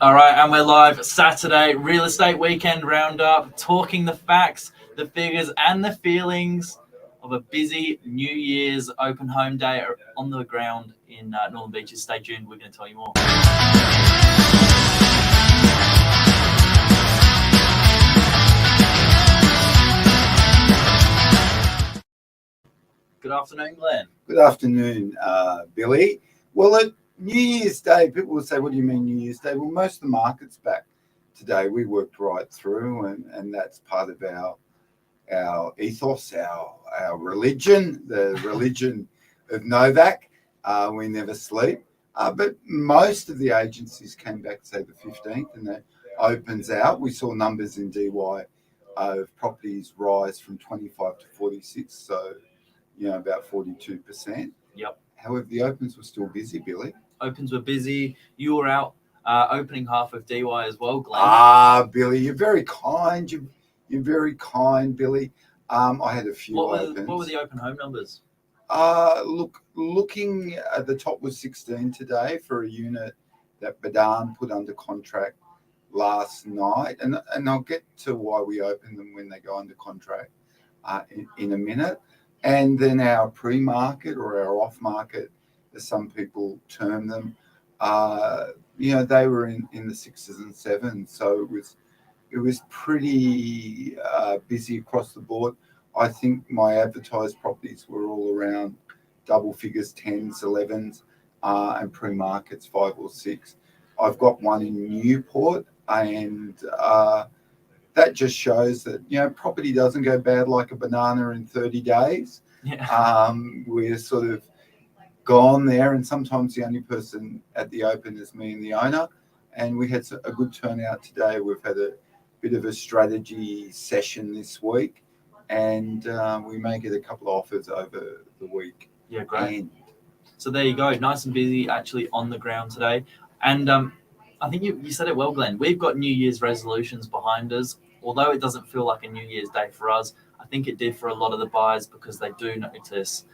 All right, and we're live Saturday, real estate weekend roundup, talking the facts, the figures, and the feelings of a busy New Year's open home day on the ground in Northern Beaches. Stay tuned, we're going to tell you more. Good afternoon, Glenn. Good afternoon, Billy. Well, at New Year's Day, people will say, what do you mean New Year's Day? Well, most of the market's back today. We worked right through, and that's part of our ethos, our religion, the religion of Novak. We never sleep. But most of the agencies came back, say, the 15th, and that opens out. We saw numbers in DY of properties rise from 25 to 46, so about 42%. Yep. However, the opens were still busy, Billy. Opens were busy. You were out opening half of DY as well, Glenn. Billy, you're very kind. You're very kind, Billy. I had a few opens. What were the open home numbers? Looking at the top was 16 today for a unit that Badan put under contract last night, and I'll get to why we open them when they go under contract in a minute. And then our pre-market or our off-market, as some people term them, they were in the 6s and 7s. So it was pretty busy across the board. I think my advertised properties were all around double figures, 10s, 11s, and pre-markets 5 or 6. I've got one in Newport, and that just shows that property doesn't go bad like a banana in 30 days. Yeah. We're sort of gone there, and sometimes the only person at the open is me and the owner. And we had a good turnout today. We've had a bit of a strategy session this week, and we may get a couple of offers over the week. Yeah, great. So there you go, nice and busy actually on the ground today. And I think you said it well, Glenn. We've got New Year's resolutions behind us. Although it doesn't feel like a New Year's Day for us, I think it did for a lot of the buyers, because they do notice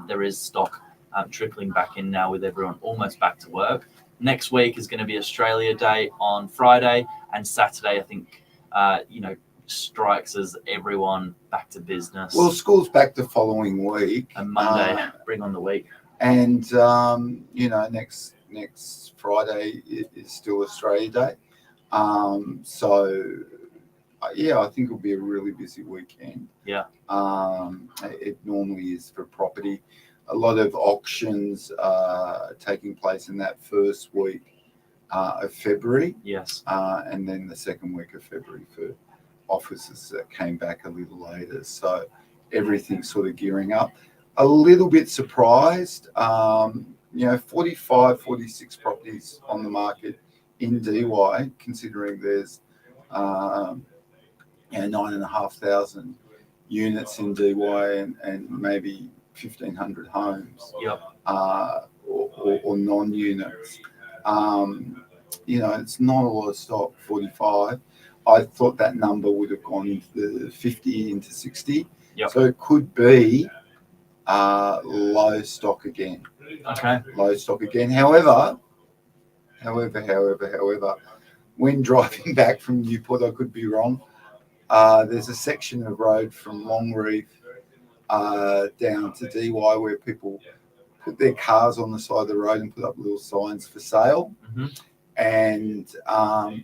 there is stock trickling back in now with everyone almost back to work. Next week is going to be Australia Day on Friday, and Saturday, I think, strikes as everyone back to business. Well, school's back the following week. And Monday, bring on the week. And, next Friday is still Australia Day. I think it'll be a really busy weekend. Yeah. It normally is for property. A lot of auctions taking place in that first week of February. Yes. And then the second week of February for offices that came back a little later. So everything's sort of gearing up. A little bit surprised. 45, 46 properties on the market in DY, considering there's 9,500 units in DY and maybe 1,500 homes. Yep. Or non-units. It's not a lot of stock, 45. I thought that number would have gone into the 50, into 60. Yep. So it could be low stock again. Okay. Low stock again. However, when driving back from Newport, I could be wrong. There's a section of road from Longreef down to DY where people put their cars on the side of the road and put up little signs for sale. Mm-hmm. And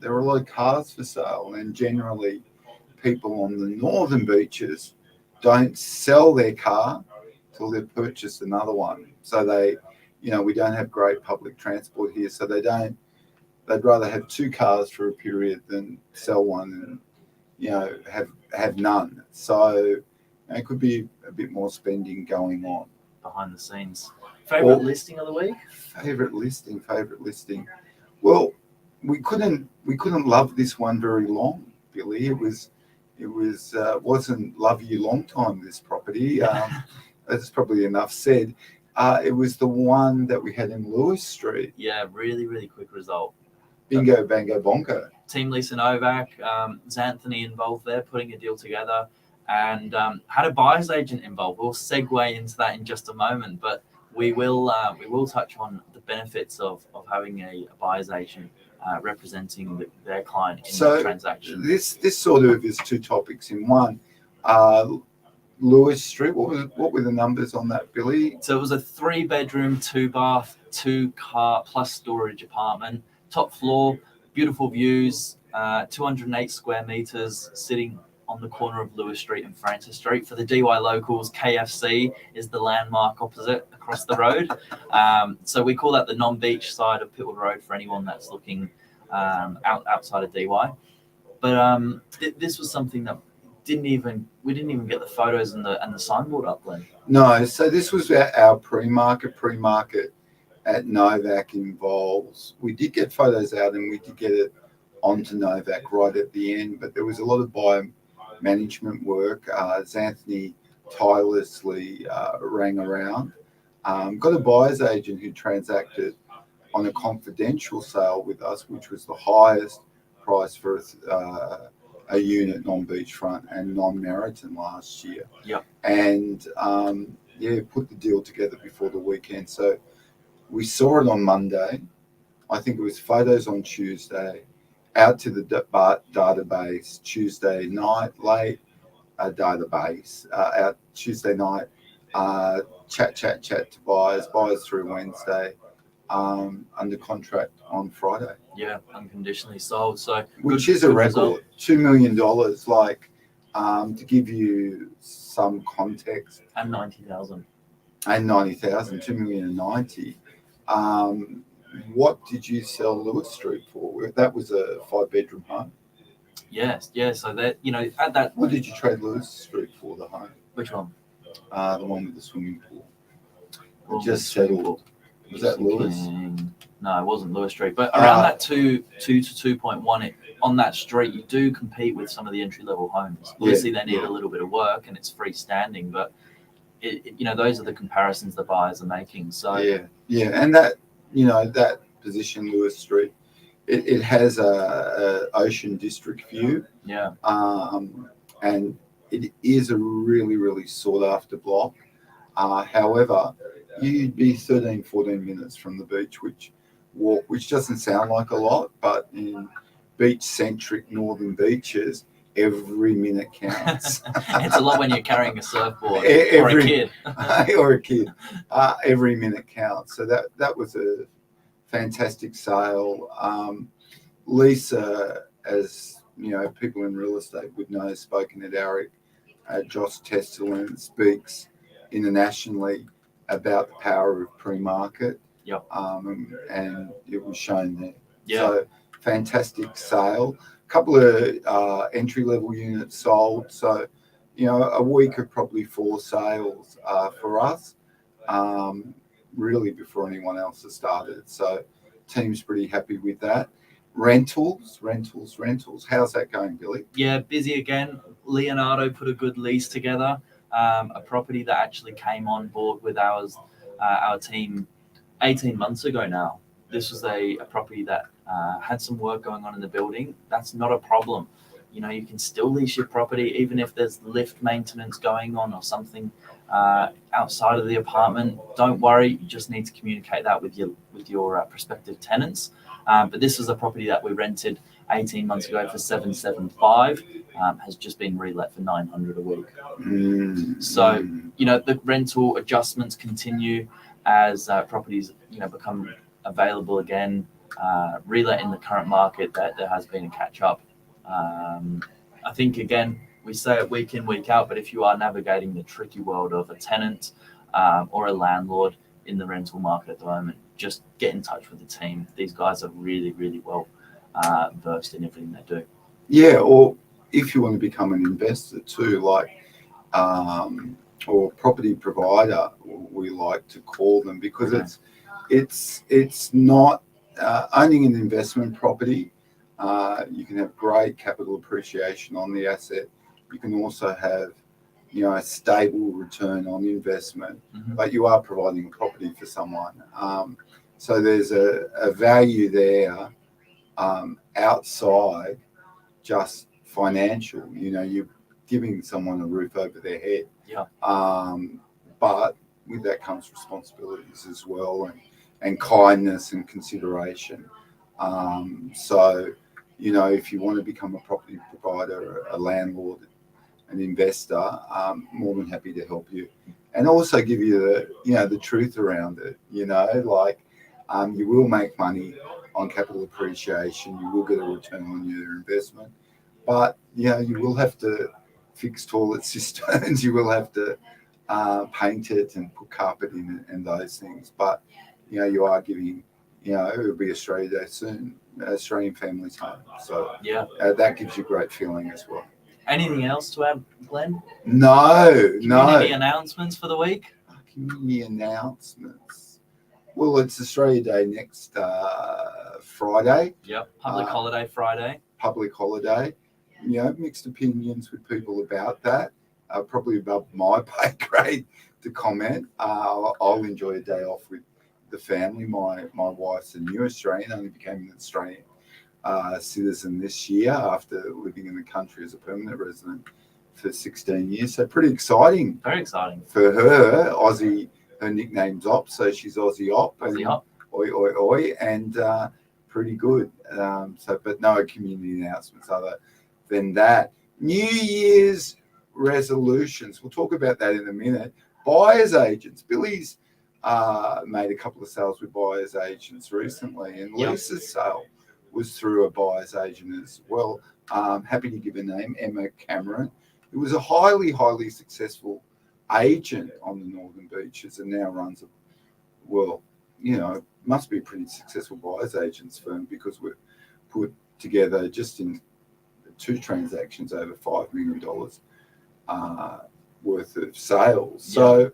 there are a lot of cars for sale. And generally, people on the northern beaches don't sell their car till they've purchased another one. So we don't have great public transport here. So they'd rather have 2 cars for a period than sell one and, have none. So it could be a bit more spending going on. Behind the scenes. Favorite listing of the week? Favorite listing. Well, we couldn't love this one very long, Billy. It wasn't love you long time, this property. That's probably enough said. It was the one that we had in Lewis Street. Yeah, really, really quick result. Bingo, bango, bongo. Team Lisa Novak, Xanthony involved there, putting a deal together, and had a buyer's agent involved. We'll segue into that in just a moment, but we will touch on the benefits of having a buyer's agent representing their client in So the transaction. this sort of is two topics in one. Lewis Street, what were the numbers on that, Billy? So it was a 3-bedroom, 2-bath, 2-car plus storage apartment. Top floor, beautiful views, 208 square meters, sitting on the corner of Lewis Street and Francis Street. For the DY locals, KFC is the landmark opposite across the road. So we call that the non-beach side of Pitwood Road for anyone that's looking outside of DY. But this was something that we didn't even get the photos and the signboard up, Glenn. No, so this was our pre-market at Novak involves. We did get photos out and we did get it onto Novak right at the end, but there was a lot of buyer management work. Anthony tirelessly rang around, got a buyer's agent who transacted on a confidential sale with us, which was the highest price for a unit non-beachfront and non-Meriton last year. Yep. And put the deal together before the weekend. So we saw it on Monday. I think it was photos on Tuesday, out to the database Tuesday night, late database, out Tuesday night, chat to buyers through Wednesday, under contract on Friday. Yeah, unconditionally sold. So which is a record, $2 million. Like, to give you some context, and 90,000. And 90,000, 2,090,000. What did you sell Lewis Street for? That was a 5-bedroom home. Yes. So that at that. What did you trade Lewis Street for? The home? Which one? The one with the swimming pool. Well, just settled. Was that Lewis? No, it wasn't Lewis Street. But around that 2 to 2.1 on that street, you do compete with some of the entry-level homes. Obviously, they need a little bit of work and it's freestanding, but those are the comparisons the buyers are making. So and that that position, Lewis Street, it has a ocean district view. Yeah. And it is a really, really sought after block. However, you'd be 13, 14 minutes from the beach, which doesn't sound like a lot, but in beach-centric northern beaches, every minute counts. It's a lot when you're carrying a surfboard or a kid. Or a kid. Every minute counts. So that was a fantastic sale. Lisa, as people in real estate would know, spoken at ARIC. Josh Testerlin speaks internationally about the power of pre-market. Yep. And it was shown there. Yeah. So fantastic sale. A couple of entry-level units sold. So, a week of probably 4 sales for us, really before anyone else has started. So team's pretty happy with that. Rentals. How's that going, Billy? Yeah, busy again. Leonardo put a good lease together. A property that actually came on board with our team 18 months ago now. This was a property that had some work going on in the building. That's not a problem. You can still lease your property even if there's lift maintenance going on or something outside of the apartment. Don't worry, you just need to communicate that with your prospective tenants. But this was a property that we rented 18 months ago for $775, has just been relet for $900 a week. So the rental adjustments continue as properties become available again. Relet in the current market, that there has been a catch up. I think again we say it week in, week out, but if you are navigating the tricky world of a tenant or a landlord in the rental market at the moment, just get in touch with the team. These guys are really, really well versed in everything they do. Yeah, or if you want to become an investor too, or property provider, we like to call them, because it's not owning an investment property. You can have great capital appreciation on the asset. You can also have a stable return on investment, but you are providing a property for someone. So there's a value there outside just financial. You're giving someone a roof over their head. Yeah. But with that comes responsibilities as well, and kindness and consideration. So, you know, if you want to become a property provider, a landlord, an investor, more than happy to help you, and also give you the, you know, the truth around it. You know, like you will make money on capital appreciation. You will get a return on your investment, but you know, you will have to fix toilet cisterns. You will have to paint it and put carpet in it and those things. But you know, you are giving. You know, it'll be Australia Day soon. Australian families home. So Yeah. That gives you a great feeling as well. Anything else to add, Glenn? No. Community announcements for the week? Community announcements. Well, it's Australia Day next Friday. Yep. Public holiday Friday. Public holiday. You know, mixed opinions with people about that. Probably above my pay grade to comment. I'll enjoy a day off with the family. My wife's a new Australian, only became an Australian citizen this year after living in the country as a permanent resident for 16 years. So pretty exciting. Very exciting. For her, Aussie, her nickname's Op, so she's Aussie Op. Aussie Op. Oi, oi, oi, and pretty good. But no community announcements other than that. New Year's resolutions. We'll talk about that in a minute. Buyer's agents. Billy's made a couple of sales with buyer's agents recently, and Lisa's sale was through a buyer's agent as well. Happy to give a name, Emma Cameron, who was a highly, highly successful agent on the Northern Beaches and now runs must be a pretty successful buyer's agents firm, because we've put together just in 2 transactions over $5 million worth of sales. So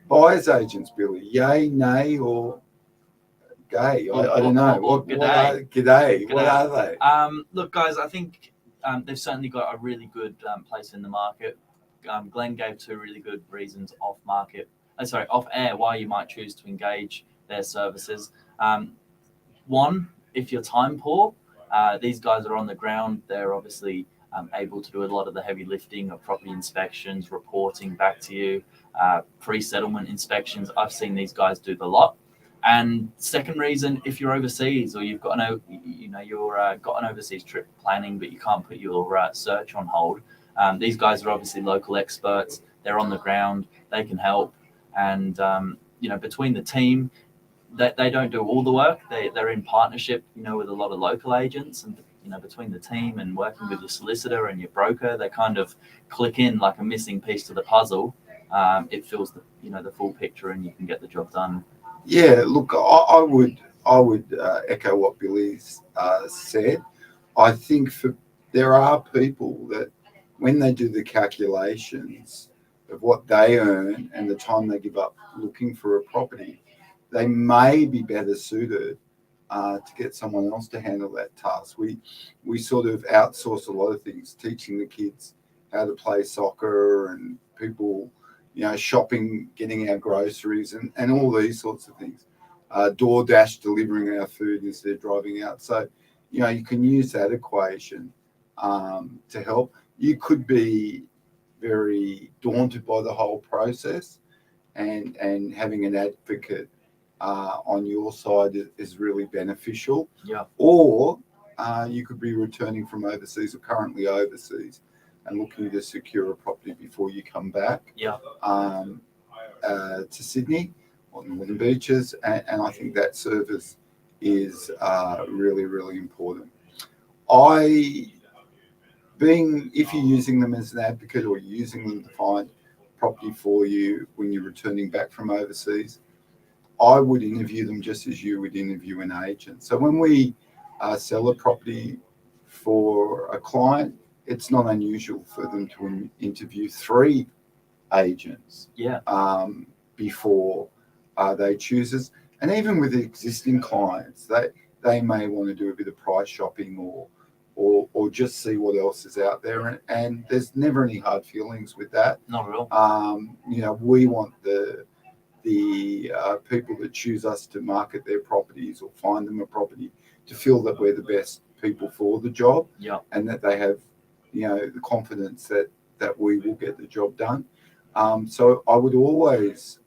buyer's agents, Billy, yay, nay, or gay? I don't know. G'day. What are they? Look, guys, I think they've certainly got a really good place in the market. Glenn gave 2 really good reasons off air why you might choose to engage their services. One, if you're time poor, these guys are on the ground. They're obviously able to do a lot of the heavy lifting of property inspections, reporting back to you, pre-settlement inspections. I've seen these guys do the lot. And second reason, if you're overseas or you've got got an overseas trip planning, but you can't put your search on hold, these guys are obviously local experts. They're on the ground. They can help. And between the team, they don't do all the work. They're in partnership, with a lot of local agents, and between the team and working with your solicitor and your broker, they kind of click in like a missing piece to the puzzle. It fills the full picture, and you can get the job done. Yeah, look, I would echo what Billy's said. I think there are people that when they do the calculations of what they earn and the time they give up looking for a property, they may be better suited to get someone else to handle that task. We sort of outsource a lot of things, teaching the kids how to play soccer, and people, shopping, getting our groceries, and all these sorts of things. DoorDash delivering our food instead of driving out. So, you can use that equation to help. You could be very daunted by the whole process, and having an advocate on your side is really beneficial. Yeah. Or you could be returning from overseas or currently overseas and looking to secure a property before you come back to Sydney or Northern Beaches, and I think that service is really, really important. If you're using them as an advocate or using them to find property for you when you're returning back from overseas, I would interview them just as you would interview an agent. So when we sell a property for a client, it's not unusual for them to interview 3 agents before they choose us. And even with existing clients, they may want to do a bit of price shopping or just see what else is out there. And there's never any hard feelings with that. Not at all. We want the people that choose us to market their properties or find them a property to feel that we're the best people for the job, and that they have the confidence that we will get the job done. So I would always,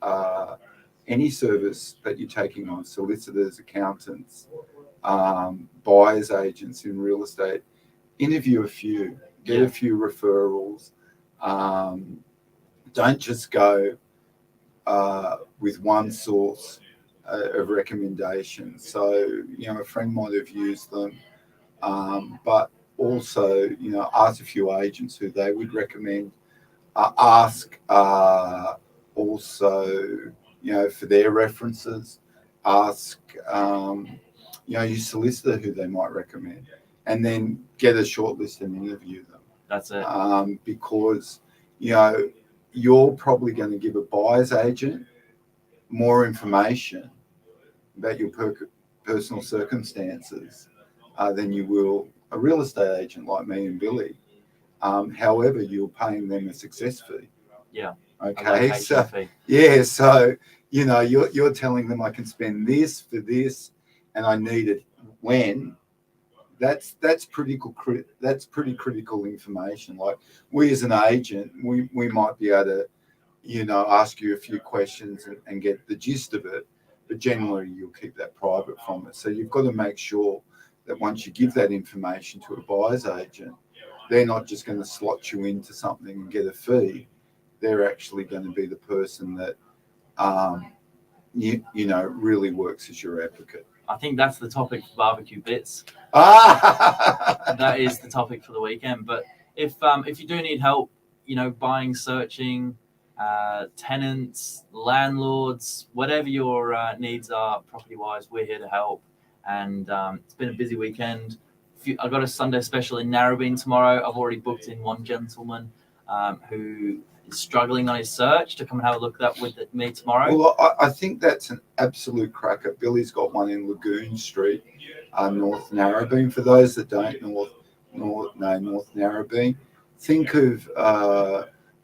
any service that you're taking on, solicitors, accountants, buyers agents in real estate, interview a few, get a few referrals. Don't just go with one source of recommendation. So, you know, a friend might have used them, but also, you know, ask a few agents who they would recommend. Ask also, you know, for their references. Ask, you know, your solicitor who they might recommend, and then get a short list and interview them. That's it. Because, you know, you're probably going to give a buyer's agent more information about your personal circumstances than you will a real estate agent like me and Billy. However, you're paying them a success fee. Yeah. Okay. So yeah. So, you know, you're telling them I can spend this for this, and I need it when. That's pretty critical information. Like, we as an agent, we might be able to, you know, ask you a few questions and get the gist of it, but generally you'll keep that private from it. So you've got to make sure that once you give that information to a buyer's agent, they're not just going to slot you into something and get a fee. They're actually going to be the person that, you know, really works as your advocate. I think that's the topic for barbecue bits. That is the topic for the weekend. But if you do need help, you know, buying, searching, tenants, landlords, whatever your needs are property wise, we're here to help. And it's been a busy weekend. I've got a Sunday special in Narrabeen tomorrow. I've already booked in one gentleman who is struggling on his search to come and have a look at that with me tomorrow. Well, I think that's an absolute cracker. Billy's got one in Lagoon Street, North Narrabeen. For those that don't know North Narrabeen, think of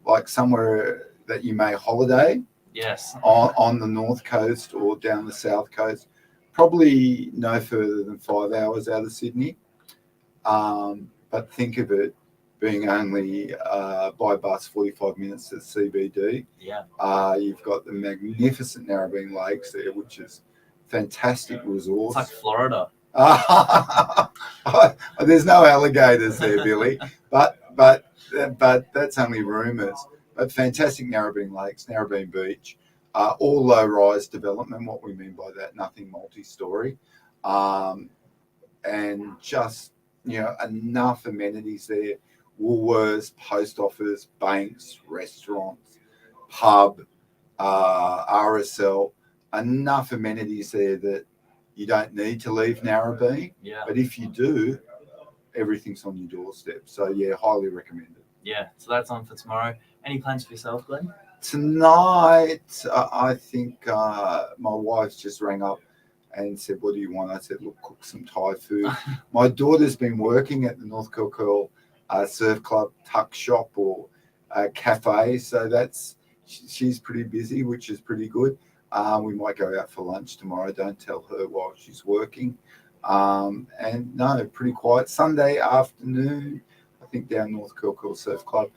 like somewhere that you may holiday. Yes. On the north coast or down the south coast, probably no further than 5 hours out of Sydney. But think of it being only by bus 45 minutes to CBD. Yeah. You've got the magnificent Narrabeen Lakes there, which is fantastic resource. It's like Florida. There's no alligators there, Billy, but that's only rumours. But fantastic Narrabeen Lakes, Narrabeen Beach, all low-rise development. What we mean by that, nothing multi-story, and just, you know, enough amenities there. Woolworths, post office, banks, restaurants, pub, RSL, enough amenities there that you don't need to leave Narrabeen. Yeah. But if you do, everything's on your doorstep. So yeah, highly recommended. Yeah. So that's on for tomorrow. Any plans for yourself, Glenn? Tonight, I think my wife's just rang up and said, "What do you want?" I said, "Look, cook some Thai food." My daughter's been working at the North Kilcurl Surf Club tuck shop or cafe, so she's pretty busy, which is pretty good. We might go out for lunch tomorrow. Don't tell her while she's working. And no, pretty quiet. Sunday afternoon, I think down North Kilcurl Surf Club.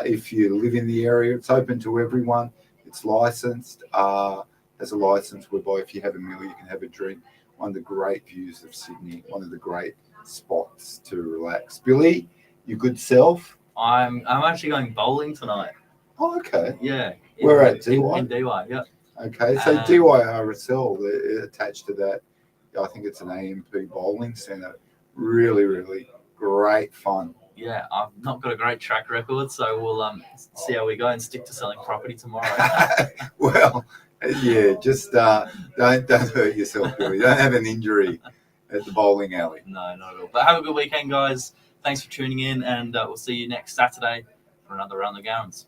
If you live in the area, it's open to everyone. It's licensed. Has a license whereby if you have a meal, you can have a drink. One of the great views of Sydney. One of the great spots to relax. Billy, your good self. I'm actually going bowling tonight. Oh, okay. Yeah. We're at DY. In DY, yeah. Okay, so DYRSL, they're attached to that. I think it's an AMP bowling centre. Really, really great fun. Yeah, I've not got a great track record, so we'll see how we go and stick to selling property tomorrow. Well, yeah, just don't hurt yourself, Billy. Don't have an injury at the bowling alley. No, not at all. But have a good weekend, guys. Thanks for tuning in, and we'll see you next Saturday for another Round the Gowns.